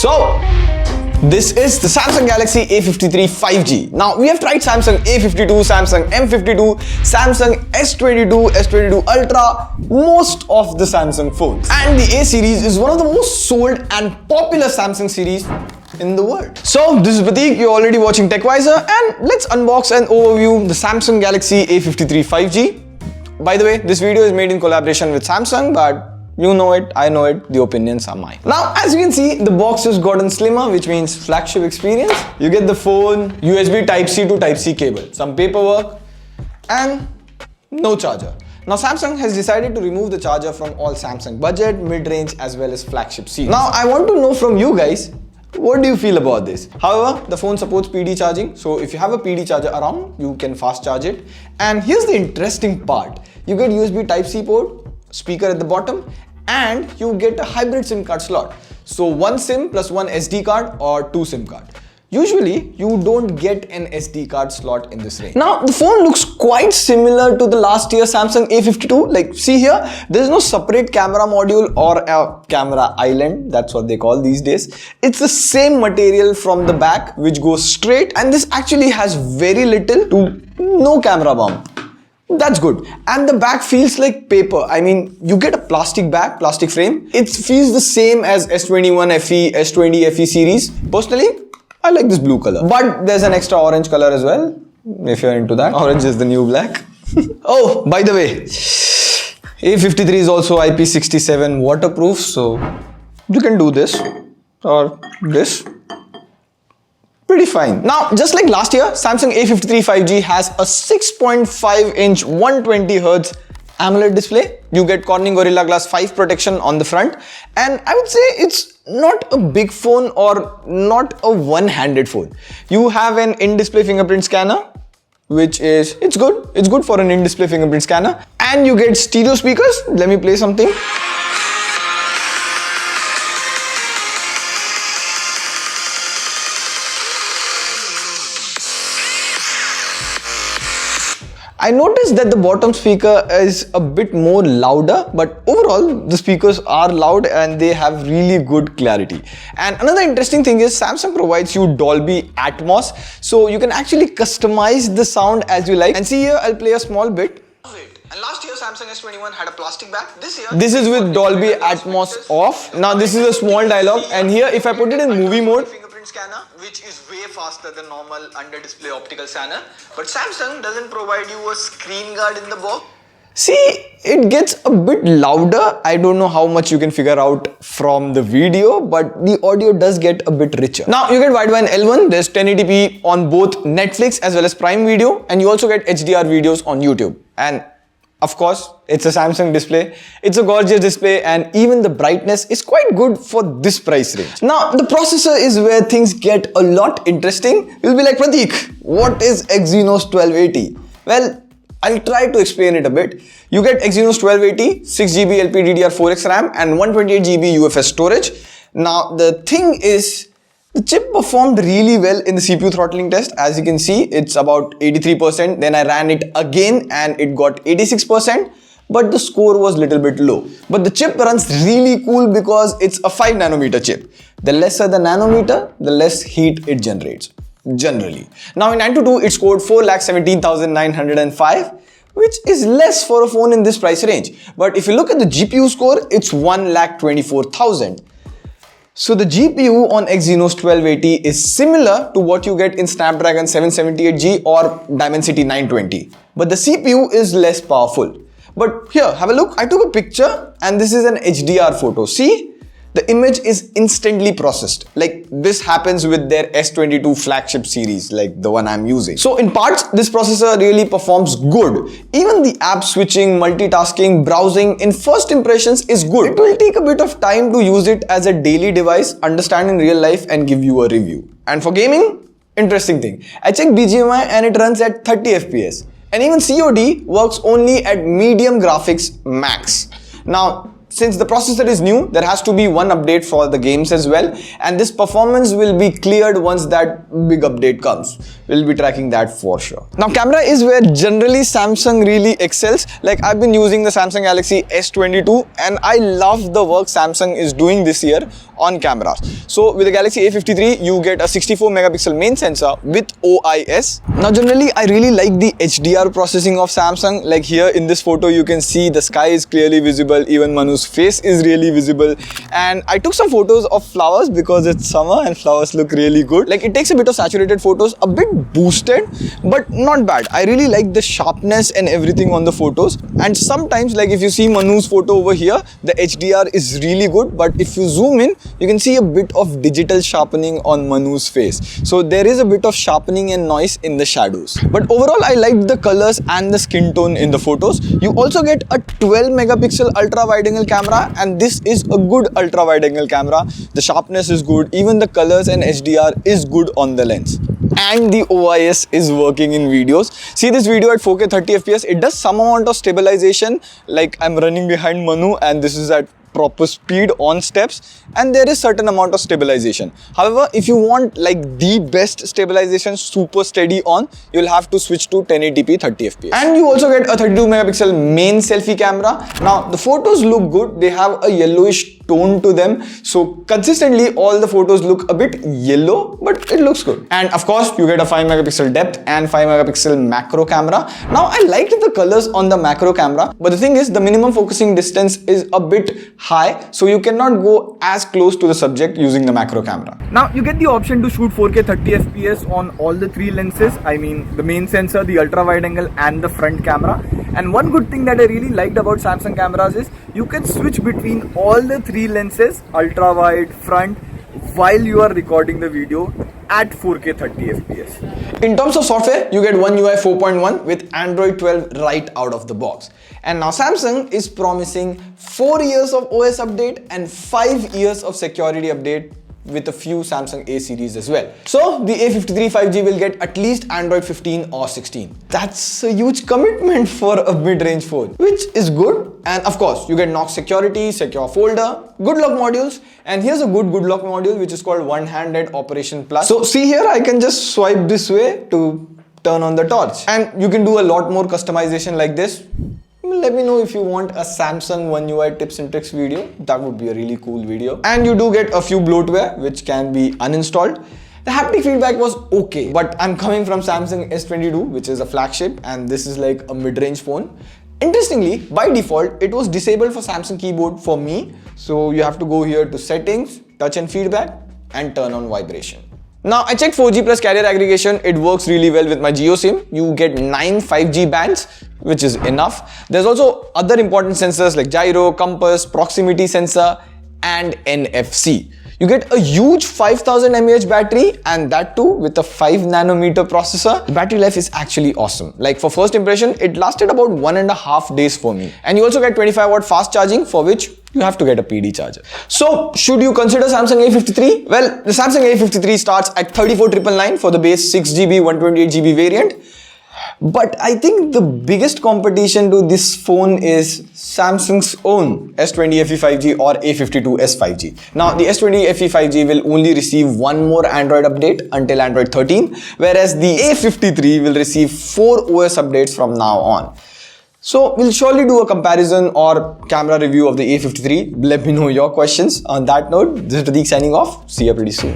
So, this is the Samsung Galaxy A53 5G. Now, we have tried Samsung A52, Samsung M52, Samsung S22, S22 Ultra, most of the Samsung phones. And the A series is one of the most sold and popular Samsung series in the world. So, this is Prateek, you're already watching TechVisor, and let's unbox and overview the Samsung Galaxy A53 5G. By the way, this video is made in collaboration with Samsung, but you know it, I know it, the opinions are mine. Now, as you can see, the box has gotten slimmer, which means flagship experience. You get the phone, USB Type-C to Type-C cable, some paperwork, and no charger. Now, Samsung has decided to remove the charger from all Samsung budget, mid-range, as well as flagship series. Now, I want to know from you guys, what do you feel about this? However, the phone supports PD charging, so if you have a PD charger around, you can fast charge it. And here's the interesting part. You get USB Type-C port, speaker at the bottom, and you get a hybrid SIM card slot. So one SIM plus one SD card or two SIM card. Usually, you don't get an SD card slot in this range. Now, the phone looks quite similar to the last year Samsung A52. Like, see here, there's no separate camera module or a camera island. That's what they call these days. It's the same material from the back, which goes straight. And this actually has very little to no camera bump. That's good. And the back feels like paper. I mean, you get a plastic back, plastic frame. It feels the same as S21 FE, S20 FE series. Personally, I like this blue color. But there's an extra orange color as well, if you're into that. Orange is the new black. Oh, by the way, A53 is also IP67 waterproof, so you can do this or this. Pretty fine. Now, just like last year, Samsung A53 5G has a 6.5-inch 120Hz AMOLED display. You get Corning Gorilla Glass 5 protection on the front, and I would say it's not a big phone or not a one-handed phone. You have an in-display fingerprint scanner, which is, it's good. It's good for an in-display fingerprint scanner. And you get stereo speakers. Let me play something. I noticed that the bottom speaker is a bit more louder, but overall the speakers are loud and they have really good clarity. And another interesting thing is Samsung provides you Dolby Atmos, so you can actually customize the sound as you like. And see here, I'll play a small bit. And last year Samsung S21 had a plastic back. This is with Dolby Atmos off. Now this is a small dialogue, and here if I put it in movie mode, scanner, which is way faster than normal under display optical scanner, but Samsung doesn't provide you a screen guard in the box. See, it gets a bit louder. I don't know how much you can figure out from the video, but the audio does get a bit richer. Now you get wideband L1, there's 1080p on both Netflix as well as Prime Video, and you also get HDR videos on YouTube. And of course, it's a Samsung display. It's a gorgeous display, and even the brightness is quite good for this price range. Now, the processor is where things get a lot interesting. You'll be like, Prateek, what is Exynos 1280? Well, I'll try to explain it a bit. You get Exynos 1280, 6GB LPDDR4X RAM, and 128GB UFS storage. Now, the thing is, the chip performed really well in the CPU throttling test. As you can see, it's about 83%. Then I ran it again and it got 86%. But the score was a little bit low. But the chip runs really cool because it's a 5nm chip. The lesser the nanometer, the less heat it generates, generally. Now in AnTuTu, it scored 4,17,905, which is less for a phone in this price range. But if you look at the GPU score, it's 1,24,000. So the GPU on Exynos 1280 is similar to what you get in Snapdragon 778G or Dimensity 920. But the CPU is less powerful. But here, have a look. I took a picture and this is an HDR photo. See? The image is instantly processed. Like this happens with their S22 flagship series, like the one I'm using. So in parts, this processor really performs good. Even the app switching, multitasking, browsing in first impressions is good. It will take a bit of time to use it as a daily device, understand in real life and give you a review. And for gaming, interesting thing. I checked BGMI and it runs at 30 FPS. And even COD works only at medium graphics max. Now, since the processor is new, there has to be one update for the games as well, and this performance will be cleared once that big update comes. We'll be tracking that for sure. Now, camera is where generally Samsung really excels. Like, I've been using the Samsung Galaxy S22 and I love the work Samsung is doing this year on cameras. So with the Galaxy A53, you get a 64 megapixel main sensor with OIS. Now, generally, I really like the HDR processing of Samsung. Like here in this photo, you can see the sky is clearly visible. Even Manu's face is really visible. And I took some photos of flowers because it's summer and flowers look really good. Like, it takes a bit of saturated photos, a bit boosted, but not bad. I really like the sharpness and everything on the photos. And sometimes, like if you see Manu's photo over here, the HDR is really good. But if you zoom in, you can see a bit of digital sharpening on Manu's face. So there is a bit of sharpening and noise in the shadows. But overall, I liked the colors and the skin tone in the photos. You also get a 12 megapixel ultra wide angle camera, and this is a good ultra wide angle camera. The sharpness is good, even the colors and HDR is good on the lens. And the OIS is working in videos. See this video at 4K 30 FPS, it does some amount of stabilization, like I'm running behind Manu and this is at proper speed on steps, and there is certain amount of stabilization. However, if you want like the best stabilization, super steady on, you'll have to switch to 1080p 30 fps. And you also get a 32 megapixel main selfie camera. Now the photos look good, they have a yellowish tone to them, so consistently all the photos look a bit yellow, but it looks good. And of course, you get a 5 megapixel depth and 5 megapixel macro camera. Now I liked the colors on the macro camera, but the thing is the minimum focusing distance is a bit high, so you cannot go as close to the subject using the macro camera. Now you get the option to shoot 4K 30 FPS on all the three lenses. I mean the main sensor, the ultra wide angle and the front camera. And one good thing that I really liked about Samsung cameras is you can switch between all the three lenses, ultra wide, front, while you are recording the video at 4K 30 FPS. In terms of software, you get One UI 4.1 with Android 12 right out of the box. And now Samsung is promising 4 years of OS update and 5 years of security update with a few Samsung A series as well. So the A53 5G will get at least Android 15 or 16. That's a huge commitment for a mid-range phone, which is good. And of course, you get Knox security, secure folder, good lock modules, and here's a good lock module which is called One-Handed Operation Plus. So see here, I can just swipe this way to turn on the torch, and you can do a lot more customization like this. Let me know if you want a Samsung One UI tips and tricks video. That would be a really cool video. And you do get a few bloatware which can be uninstalled. The haptic feedback was okay, but I'm coming from Samsung S22, which is a flagship, and this is like a mid-range phone. Interestingly, by default, it was disabled for Samsung keyboard for me. So you have to go here to settings, touch and feedback, and turn on vibration. Now, I checked 4G plus carrier aggregation. It works really well with my JioSIM. You get 9 5G bands, which is enough. There's also other important sensors like gyro, compass, proximity sensor, and NFC. You get a huge 5000 mAh battery, and that too with a 5 nanometer processor. The battery life is actually awesome. Like for first impression, it lasted about 1.5 days for me. And you also get 25 watt fast charging, for which you have to get a PD charger. So should you consider Samsung A53? Well, the Samsung A53 starts at 34,999 for the base 6GB 128GB variant. But I think the biggest competition to this phone is Samsung's own S20 FE 5G or A52s 5G. Now, the S20 FE 5G will only receive one more Android update until Android 13, whereas the A53 will receive 4 OS updates from now on. So we'll surely do a comparison or camera review of the A53. Let me know your questions. On that note, this is Pradeep signing off. See you pretty soon.